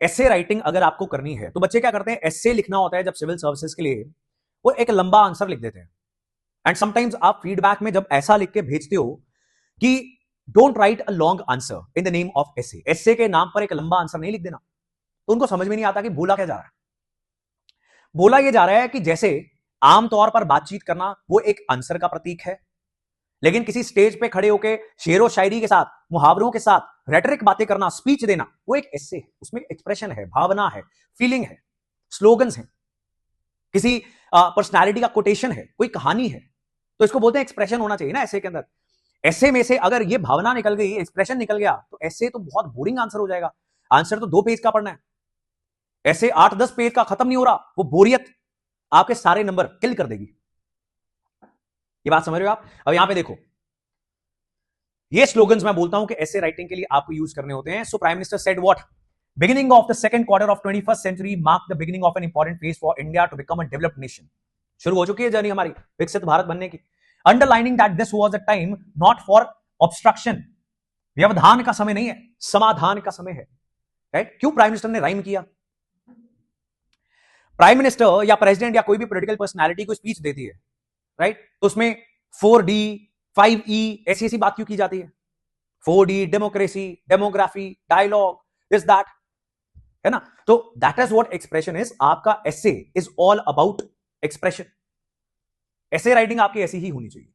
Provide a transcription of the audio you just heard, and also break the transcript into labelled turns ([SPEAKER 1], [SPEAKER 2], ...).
[SPEAKER 1] Essay writing अगर आपको करनी है तो बच्चे क्या करते हैं, एसे लिखना होता है जब सिविल सर्विसेज के लिए, वो एक लंबा आंसर लिख देते हैं। एंड समटाइम्स आप फीडबैक में जब ऐसा लिख के भेजते हो कि don't write a long answer in the name of essay, essay के नाम पर एक लंबा आंसर नहीं लिख देना, तो उनको समझ में नहीं आता कि बोला क्या जा रहा है। बोला यह जा रहा है कि जैसे आमतौर पर बातचीत करना वो एक आंसर का प्रतीक है, लेकिन किसी स्टेज पे खड़े होकर शेरो शायरी के साथ, मुहावरों के साथ रेटरिक बातें करना, स्पीच देना, वो एक एसे है, उसमें एक्सप्रेशन है, भावना है, फीलिंग है, स्लोगन्स हैं, किसी पर्सनालिटी का कोटेशन है, कोई कहानी है, तो इसको बोलते हैं एक्सप्रेशन होना चाहिए ना ऐसे के अंदर। ऐसे में से अगर ये भावना निकल गई, एक्सप्रेशन निकल गया, तो ऐसे तो बहुत बोरिंग आंसर हो जाएगा। आंसर तो 2 पेज का पढ़ना है, ऐसे 8-10 पेज का खत्म नहीं हो रहा, वो बोरियत आपके सारे नंबर किल कर देगी। ये बात समझ रहे हो आप? अब यहां पे देखो, ये स्लोगन्स मैं बोलता हूं कि ऐसे राइटिंग के लिए आपको यूज करने होते हैं। So prime minister said what, beginning of the second quarter of 21st century marked the beginning of an important phase for India to become a developed nation. शुरू हो चुकी है जर्नी हमारी विकसित भारत बनने की। Underlining that this was a time not for obstruction, व्यवधान का समय नहीं है, समाधान का समय है। राइट? क्यों प्राइम मिनिस्टर ने राइम किया? प्राइम मिनिस्टर या प्रेसिडेंट या कोई भी पॉलिटिकल पर्सनालिटी को स्पीच देती है, राइट, तो उसमें 4D 5E ऐसी ऐसी बात क्यों की जाती है? 4D, democracy, demography, dialogue, this that, है ना? तो that is what expression is. आपका essay is all about expression. Essay writing आपकी ऐसी ही होनी चाहिए।